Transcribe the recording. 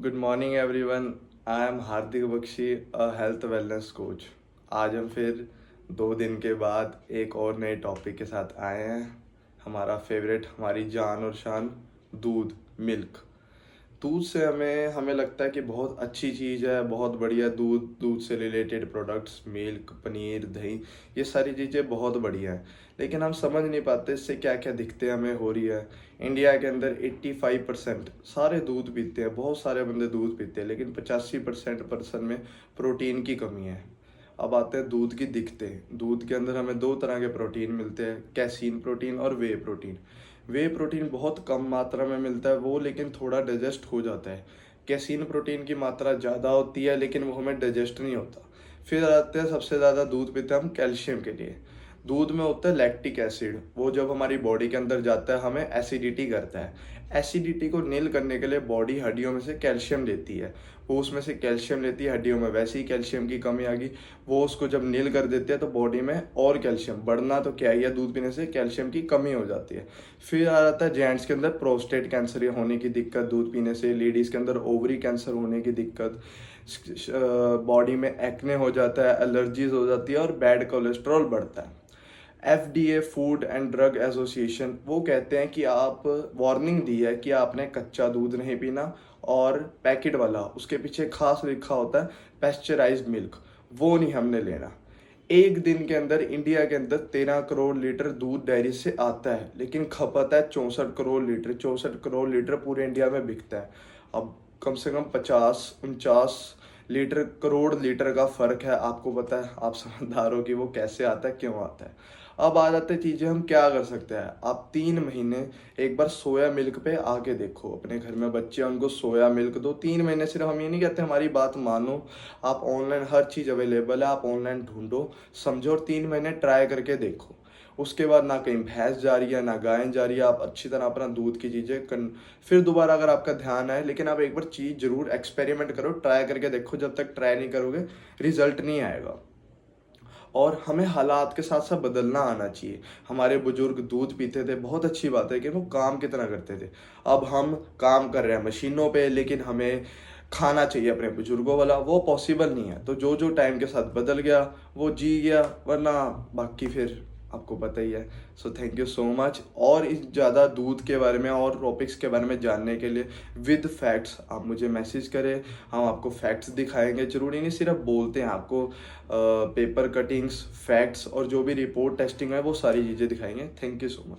Good morning everyone. I am Hardik Bakshi, a health wellness coach. आज हम फिर 2 दिन के बाद एक और नए टॉपिक के साथ आए हैं। हमारा फेवरेट, हमारी जान और शान, दूध, मिल्क। दूध से हमें हमें लगता है कि बहुत अच्छी चीज़ है, बहुत बढ़िया। दूध, दूध से रिलेटेड प्रोडक्ट्स, मिल्क, पनीर, दही, ये सारी चीज़ें बहुत बढ़िया हैं। लेकिन हम समझ नहीं पाते इससे क्या क्या दिक्कतें हमें हो रही है। इंडिया के अंदर 85% सारे दूध पीते हैं, बहुत सारे बंदे दूध पीते हैं, लेकिन 85% पर्सन में प्रोटीन की कमी है। अब आते हैं दूध की दिक्कतें। दूध के अंदर हमें दो तरह के प्रोटीन मिलते हैं, कैसीन प्रोटीन और वे प्रोटीन। वे प्रोटीन बहुत कम मात्रा में मिलता है वो, लेकिन थोड़ा डाइजेस्ट हो जाता है। कैसीन प्रोटीन की मात्रा ज़्यादा होती है, लेकिन वो हमें डाइजेस्ट नहीं होता। फिर आते हैं, सबसे ज़्यादा दूध पीते हैं हम कैल्शियम के लिए। दूध में होता है लैक्टिक एसिड, वो जब हमारी बॉडी के अंदर जाता है हमें एसिडिटी करता है। एसिडिटी को नील करने के लिए बॉडी हड्डियों में से कैल्शियम लेती है। वो उसमें से कैल्शियम लेती है, हड्डियों में वैसे ही कैल्शियम की कमी आ गई, वो उसको जब नील कर देते हैं तो बॉडी में और कैल्शियम बढ़ना तो क्या ही है, दूध पीने से कैल्शियम की कमी हो जाती है। फिर आ जाता है जेंट्स के अंदर प्रोस्टेट कैंसर होने की दिक्कत दूध पीने से, लेडीज़ के अंदर ओवरी कैंसर होने की दिक्कत, बॉडी में एक्ने हो जाता है, एलर्जीज हो जाती है और बैड कोलेस्ट्रॉल बढ़ता है। FDA, food and drug association, वो कहते हैं कि आप, वार्निंग दी है कि आपने कच्चा दूध नहीं पीना, और पैकेट वाला, उसके पीछे खास लिखा होता है पेस्चराइज्ड मिल्क, वो नहीं हमने लेना। एक दिन के अंदर इंडिया के अंदर 13 करोड़ लीटर दूध डेयरी से आता है, लेकिन खपत है 64 करोड़ लीटर। 64 करोड़ लीटर पूरे इंडिया में बिकता है। अब कम से कम 50-49 लीटर, करोड़ लीटर का फर्क है। आपको पता है, आप समझदार हो कि वो कैसे आता है, क्यों आता है। अब आ जाते हैं चीज़ें हम क्या कर सकते हैं। आप 3 महीने एक बार सोया मिल्क पे आके देखो। अपने घर में बच्चे हैं, उनको सोया मिल्क दो 3 महीने। सिर्फ हम ये नहीं कहते, हमारी बात मानो। आप ऑनलाइन हर चीज़ अवेलेबल है, आप ऑनलाइन ढूंढो, समझो और 3 महीने ट्राई करके देखो। उसके बाद ना कहीं भैंस जा रही है ना गाय जा रही है, आप अच्छी तरह अपना दूध की चीज़ें फिर दोबारा अगर आपका ध्यान आए, लेकिन आप एक बार चीज़ जरूर एक्सपेरिमेंट करो, ट्राई करके देखो। जब तक ट्राई नहीं करोगे रिजल्ट नहीं आएगा। और हमें हालात के साथ साथ बदलना आना चाहिए। हमारे बुजुर्ग दूध पीते थे, बहुत अच्छी बात है कि वो काम कितना करते थे। अब हम काम कर रहे हैं मशीनों पे, लेकिन हमें खाना चाहिए अपने बुजुर्गों वाला, वो पॉसिबल नहीं है। तो जो जो टाइम के साथ बदल गया वो जी गया, वरना बाकी फिर आपको पता ही है। So thank you so much. और इस ज़्यादा दूध के बारे में और टॉपिक्स के बारे में जानने के लिए विद फैक्ट्स आप मुझे मैसेज करें, हम आपको फैक्ट्स दिखाएंगे। ज़रूरी नहीं सिर्फ बोलते हैं, आपको पेपर कटिंग्स, फैक्ट्स और जो भी रिपोर्ट टेस्टिंग है वो सारी चीज़ें दिखाएंगे। Thank you so much.